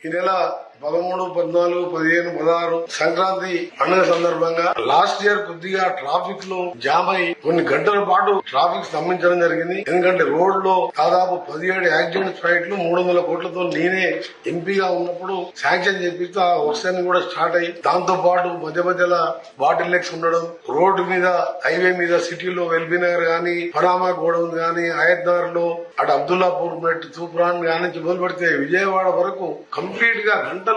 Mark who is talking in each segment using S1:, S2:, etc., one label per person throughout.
S1: ఈ నెల 13, 14, 15, 16 సంక్రాంతి పండుగ సందర్భంగా లాస్ట్ ఇయర్ కొద్దిగా ట్రాఫిక్ లో జామ్ అయి కొన్ని గంటల పాటు ట్రాఫిక్ స్తంభించడం జరిగింది. ఎందుకంటే రోడ్ లో దాదాపు 17 యాక్సిడెంట్స్ ఫైట్లు 300 కోట్లతో నేనే ఎంపీగా ఉన్నప్పుడు శాంక్షన్ చేపిస్తే ఆ వర్క్స్ అన్ని కూడా స్టార్ట్ అయ్యి దాంతో పాటు మధ్య మధ్యలో బాటిల్ లెక్స్ ఉండడం, రోడ్డు మీద హైవే మీద సిటీలో ఎల్బీ నగర్ గానీ, పనామా గోడౌన్ గానీ, ఆయత్నగర్ లో అటు అబ్దుల్లాపూర్ మెట్, తూప్రాన్ గానీ మొదలు పెడితే విజయవాడ వరకు కంప్లీట్ గా గంటలు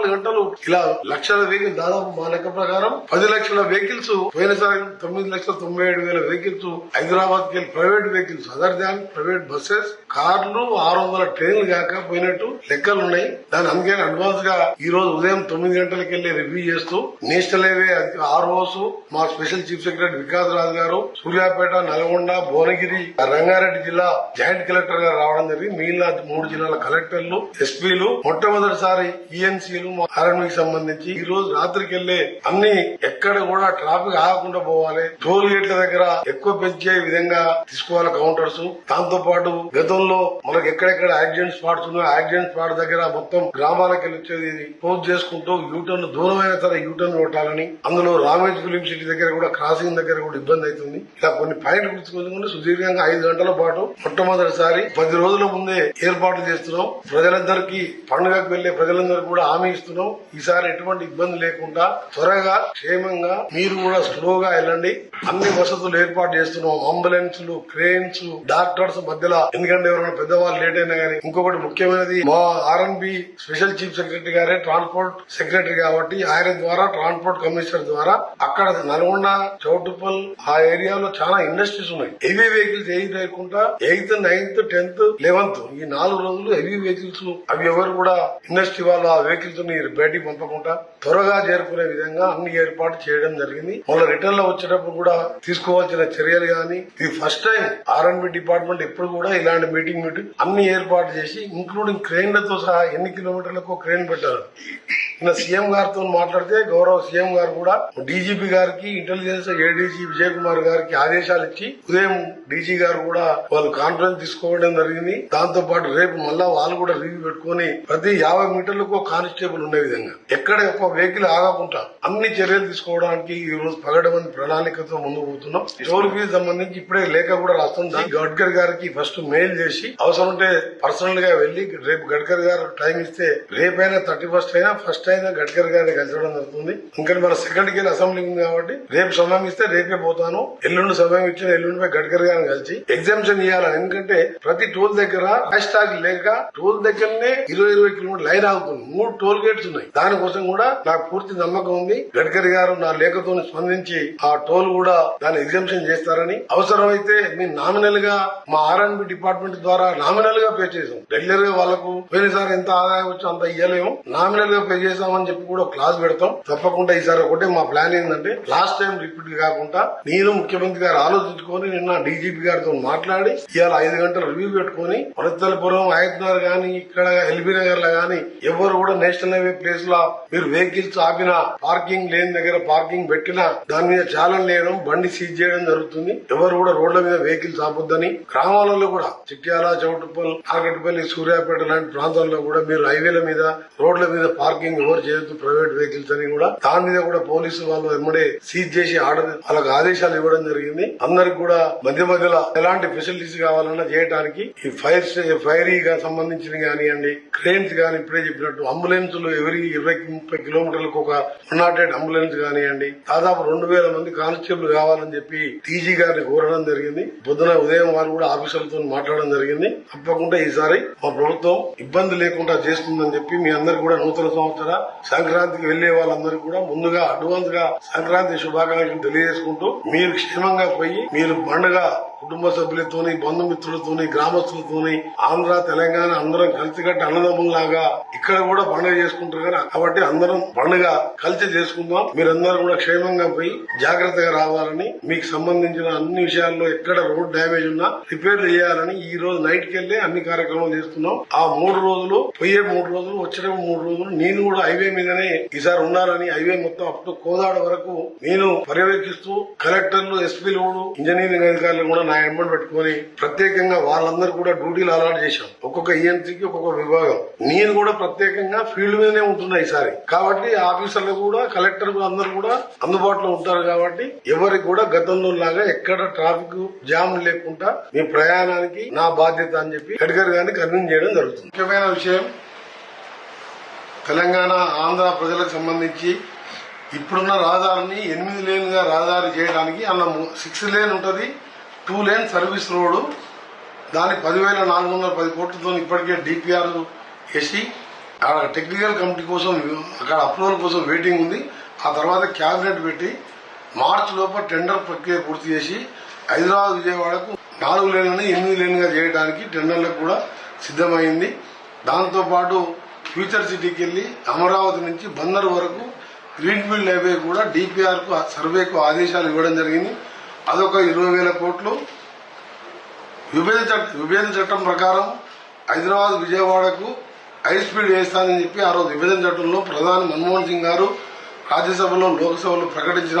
S1: ఇలా లక్షల వెహికల్, దాదాపు మా లెక్క ప్రకారం 10 లక్షల వెహికల్స్ పోయినసారి 9,97,000 వెహికల్స్ హైదరాబాద్ కి private vehicles other than private buses, కార్లు, 600 ట్రైన్లు కాక పోయినట్టు లెక్కలు ఉన్నాయి. దాని అందుకని అడ్వాన్స్ గా ఈ రోజు ఉదయం 9 గంటలకు వెళ్లి రివ్యూ చేస్తూ నేషనల్ హైవే ఆర్ఓస్, మా special chief secretary Vikas Raj గారు, సూర్యాపేట, నల్గొండ, భువనగిరి, రంగారెడ్డి జిల్లా జాయింట్ కలెక్టర్ గారు రావడం జరిగింది. మిగిలిన 3 జిల్లాల కలెక్టర్లు, ఎస్పీలు, మొట్టమొదటిసారి ఈఎన్సీలు ఆర్ఎండ్కి సంబంధించి ఈ రోజు రాత్రికి వెళ్లే అన్ని ఎక్కడ కూడా ట్రాఫిక్ ఆగకుండా పోవాలి. టోల్ గేట్ల దగ్గర ఎక్కువ పెంచే విధంగా తీసుకోవాలి కౌంటర్స్. దాంతో పాటు గతంలో మనకు ఎక్కడెక్కడ యాక్సిడెంట్ స్పాట్స్ ఉన్నాయో యాక్సిడెంట్ స్పాట్ దగ్గర మొత్తం గ్రామాలకు వెళ్ళి క్లోజ్ చేసుకుంటూ యూటర్న్ దూరమైన సరే యూటర్న్ కొట్టాలని, అందులో రామేజ్ ఫిలిం సిటీ దగ్గర కూడా క్రాసింగ్ దగ్గర కూడా ఇబ్బంది అవుతుంది. ఇలా కొన్ని పాయింట్లు గుర్తుకుంటే సుదీర్ఘంగా 5 గంటల పాటు మొట్టమొదటిసారి 10 రోజుల ముందే ఏర్పాట్లు చేస్తున్నాం. ప్రజలందరికీ పండుగకు వెళ్లే ప్రజలందరికీ కూడా హామీ ఇస్తున్నాం. ఈసారి ఎటువంటి ఇబ్బంది లేకుండా త్వరగా క్షేమంగా మీరు కూడా స్లోగా వెళ్ళండి. అన్ని వసతులు ఏర్పాటు చేస్తున్నాం. అంబులెన్స్లు, క్రేన్స్, డాక్టర్స్ మధ్యలో, ఎందుకంటే ఎవరైనా పెద్దవాళ్ళు లేట్ అయినా గానీ. ఇంకొకటి ముఖ్యమైనది, మా ఆర్ఎన్బి స్పెషల్ చీఫ్ సెక్రటరీ గారే ట్రాన్స్పోర్ట్ సెక్రటరీ కాబట్టి ఆయన ద్వారా ట్రాన్స్పోర్ట్ కమిషనర్ ద్వారా అక్కడ నల్గొండ, చౌటుప్పల్ ఆ ఏరియాలో చాలా ఇండస్ట్రీస్ ఉన్నాయి. హెవీ వెహికల్స్ ఏది లేకుండా 8th, 9th, 10th, 11th ఈ 4 రోజులు హెవీ వెహికల్స్ అవి ఎవరు కూడా ఇండస్ట్రీ వాళ్ళు ఆ వెహికల్స్ బయటికి పంపకుండా త్వరగా చేరుకునే విధంగా అన్ని ఏర్పాటు చేయడం జరిగింది. మళ్ళీ రిటర్న్ లో వచ్చేటప్పుడు కూడా తీసుకోవాల్సిన చర్యలు గానీ, ఇది ఫస్ట్ టైం ఆర్ఎన్బి డిపార్ట్మెంట్ ఎప్పుడు కూడా ఇలాంటి మీటింగ్ అన్ని ఏర్పాటు చేసి ఇంక్లూడింగ్ క్రేన్లతో సహా ఎన్ని కిలోమీటర్లకు క్రేన్ పెట్టారు. నిన్న సీఎం గారితో మాట్లాడితే గౌరవ సీఎం గారు కూడా డీజీపీ గారికి, ఇంటెలిజెన్స్ ఏడీజీ విజయ్ కుమార్ గారికి ఆదేశాలు ఇచ్చి ఉదయం డీజీ గారు కూడా వాళ్ళు కాన్ఫరెన్స్ తీసుకోవడం జరిగింది. దాంతో పాటు రేపు మళ్ళా వాళ్ళు కూడా రివ్యూ పెట్టుకుని ప్రతి 50 మీటర్లకు కానిస్టేబుల్ ఉండే విధంగా ఎక్కడ ఒక వెహికల్ ఆగకుండా అన్ని చర్యలు తీసుకోవడానికి ఈ రోజు పగడమని ప్రణాళికతో ముందుకు పోతున్నాం. టోల్ ఫీజు సంబంధించి ఇప్పుడే లేఖ కూడా రాస్తుంది. గడ్కరీ గారికి ఫస్ట్ మెయిల్ చేసి అవసరం ఉంటే పర్సనల్ గా వెళ్లి రేపు గడ్కరీ గారు టైం ఇస్తే రేపైనా 31st అయినా ఫస్ట్ అయినా గడ్కరీ గారిని కలిసడం జరుగుతుంది. ఇంకా మన సెకండ్ కి అసెంబ్లీ ఉంది కాబట్టి రేపు సమయం ఇస్తే రేపే పోతాను. ఎల్లుండి సమయం ఇచ్చిన ఎల్లుండిపై గడ్కరీ గారిని కలిసి ఎగ్జామ్షన్ ఇవ్వాలని. ఎందుకంటే ప్రతి టోల్ దగ్గర హ్యాష్ ట్యాగ్ లేక టోల్ దగ్గరనే 20 కిలోమీటర్ లైన్ ఆగుతుంది. 3 టోల్ గేట్స్ ఉన్నాయి. దానికోసం కూడా నాకు పూర్తి నమ్మకం ఉంది. గడ్కరీ గారు నా లేఖతో స్పందించి ఆ టోల్ కూడా దాన్ని ఎగ్జామ్షన్ చేస్తారని, అవసరమైతే మేము నామినల్ గా మా ఆర్ఎన్బి డిపార్ట్మెంట్ ద్వారా నామినల్ గా పే చేసాం. రెగ్యులర్ గా వాళ్ళకు పోయినసారి ఎంత ఆదాయం వచ్చో అంత ఇయ్యలేము, నామినల్ గా పే చేసామని చెప్పి కూడా క్లాస్ పెడతాం. తప్పకుండా ఈసారి ఒకటే మా ప్లాన్ ఏంటంటే లాస్ట్ టైం రిపీట్ కాకుండా నేను ముఖ్యమంత్రి గారు ఆలోచించుకొని నిన్న డీజీపీ గారితో మాట్లాడి ఇవాళ 5 గంటలు రివ్యూ పెట్టుకుని వనస్థలపురం, ఆయత్నగర్ గాని, ఇక్కడ ఎల్బీ నగర్ లో గాని ఎవరు కూడా నేషనల్ హైవే ప్లేస్ లో మీరు వెహికల్స్ ఆపిన, పార్కింగ్ లేని దగ్గర పార్కింగ్ పెట్టినా దాని మీద చాలన్ లేయడం, బండి సీజ్ చేయడం జరుగుతుంది. ఎవరు కూడా రోడ్ల మీద వెహికల్స్ ఆపొద్దని. గ్రామాలలో కూడా చిట్యాల, చౌటుప్పల్, నాగటిపల్లి, సూర్యాపేట లాంటి ప్రాంతాల్లో కూడా మీరు హైవేల మీద, రోడ్ల మీద పార్కింగ్ ఎవరు చేయొద్దు ప్రైవేట్ వెహికల్స్ అని కూడా దాని మీద కూడా పోలీసు వాళ్ళు వెంబడే సీజ్ చేసి వాళ్ళకి ఆదేశాలు ఇవ్వడం జరిగింది. అందరికి కూడా మధ్య మధ్యలో ఎలాంటి ఫెసిలిటీస్ కావాలన్నా చేయడానికి ఈ ఫైరీగా సంబంధించిన కానివ్వండి, క్రేన్స్ గాని, ఇప్పుడే చెప్పినట్టు అంబులెన్సులు ఎవరి 20-30 కిలోమీటర్లకు ఒక 108 అంబులెన్స్ కానివ్వండి, దాదాపు 2000 మంది కానిస్టేబుల్ కావాలని చెప్పి టీజీ గారిని కోరడం జరిగింది. పొద్దున ఉదయం వారు కూడా ఆఫీసర్లతో మాట్లాడడం జరిగింది. తప్పకుండా ఈసారి మా ప్రభుత్వం ఇబ్బంది లేకుండా చేస్తుందని చెప్పి మీ అందరికి కూడా నూతన సంవత్సర సంక్రాంతికి వెళ్లే వాళ్ళందరికీ కూడా ముందుగా అడ్వాన్స్ గా సంక్రాంతి శుభాకాంక్షలు తెలియజేసుకుంటూ మీరు క్షేమంగా పోయి మీరు పండుగ కుటుంబ సభ్యులతోని, బంధుమిత్రులతోని, గ్రామస్తులతోని, ఆంధ్ర, తెలంగాణ అందరం కలిసికట్టి అన్నదమ్ముల్లాగా ఇక్కడ కూడా పండుగ చేసుకుంటారు కదా. కాబట్టి అందరం పండుగ కలిసి చేసుకుందాం. మీరందరూ కూడా క్షేమంగా పోయి జాగ్రత్తగా రావాలని, మీకు సంబంధించిన అన్ని విషయాల్లో ఎక్కడ రోడ్ డ్యామేజ్ ఉన్నా రిపేర్ చేయాలని ఈ రోజు నైట్ కెళ్లే అన్ని కార్యక్రమాలు చేస్తున్నాం. ఆ 3 రోజులు పోయే 3 రోజులు వచ్చే 3 రోజులు నేను కూడా హైవే మీదనే ఈసారి ఉన్నానని, హైవే మొత్తం అప్ టు కోదాడ వరకు నేను పర్యవేక్షిస్తూ కలెక్టర్లు, ఎస్పీలు, ఇంజనీరింగ్ అధికారులు కూడా నా ఎంబడి పెట్టుకుని ప్రత్యేకంగా వాళ్ళందరూ కూడా డ్యూటీలు అలాట్ చేశాం. ఒక్కొక్క ఈఎన్సీకి ఒక్కొక్క విభాగం. నేను కూడా ప్రత్యేకంగా ఫీల్డ్ ఫీల్డ్ మీదనే ఉంటున్నాయి ఈసారి. కాబట్టి ఆఫీసర్లు కూడా, కలెక్టర్ అందరూ కూడా అందుబాటులో ఉంటారు. కాబట్టి ఎవరికి కూడా గతంలో లాగా ఎక్కడ ట్రాఫిక్ జామ్ లేకుండా మీ ప్రయాణానికి నా బాధ్యత అని చెప్పి గడ్కరీ గారిని కన్విన్స్ చేయడం జరుగుతుంది. ముఖ్యమైన విషయం, తెలంగాణ ఆంధ్ర ప్రజలకు సంబంధించి ఇప్పుడున్న రహదారిని 8 లేన్గా రహదారి చేయడానికి అన్న 6 లేన్ ఉంటుంది, 2 లేన్ సర్వీస్ రోడ్డు. దాని 10,410 కోట్లతో ఇప్పటికే డిపిఆర్ వేసి టెక్నికల్ కమిటీ కోసం అక్కడ అప్రూవల్ కోసం వెయిటింగ్ ఉంది. ఆ తర్వాత క్యాబినెట్ పెట్టి మార్చి లోపల టెండర్ ప్రక్రియ పూర్తి చేసి హైదరాబాద్ విజయవాడకు 4 లేన్లని 8 లేన్గా చేయడానికి టెండర్లకు కూడా సిద్ధమైంది. దాంతోపాటు ఫ్యూచర్ సిటీకి వెళ్లి అమరావతి నుంచి బందర్ వరకు గ్రీన్ఫీల్డ్ హైవే కూడా డిపిఆర్ కు సర్వేకు ఆదేశాలు ఇవ్వడం జరిగింది. అదొక 20,000 కోట్లు. విభజన చట్టం ప్రకారం హైదరాబాద్ విజయవాడకు హై స్పీడ్ వేస్తానని చెప్పి ఆ రోజు విభజన చట్టంలో ప్రధాని మన్మోహన్ సింగ్ గారు రాజ్యసభలో, లోక్సభలో ప్రకటించిన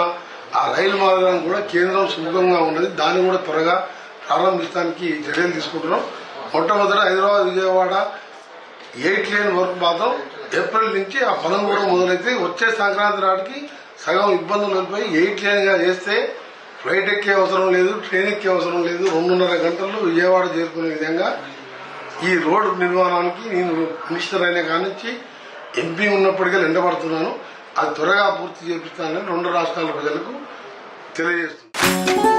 S1: ఆ రైలు మార్గాన్ని కూడా కేంద్రం సుముఖంగా ఉన్నది. దాన్ని కూడా త్వరగా ప్రారంభించడానికి చర్యలు తీసుకుంటున్నాం. మొట్టమొదటి హైదరాబాద్ విజయవాడ 8 లేన్ వరకు మాత్రం ఏప్రిల్ నుంచి ఆ పనులు కూడా మొదలైతే వచ్చే సంక్రాంతి నాటికి సగం ఇబ్బందులు వెళ్ళిపోయి 8 లేన్గా చేస్తే ఫ్లైట్ ఎక్కే అవసరం లేదు, ట్రైన్ ఎక్కే అవసరం లేదు. 2.5 గంటల్లో విజయవాడ చేరుకునే విధంగా ఈ రోడ్డు నిర్మాణానికి నేను మినిస్టర్ అయిన కానించి ఎంపీ ఉన్నప్పటికీ ఎండబడుతున్నాను. అది త్వరగా పూర్తి చేపిస్తానని 2 రాష్ట్రాల ప్రజలకు తెలియజేస్తున్నాను.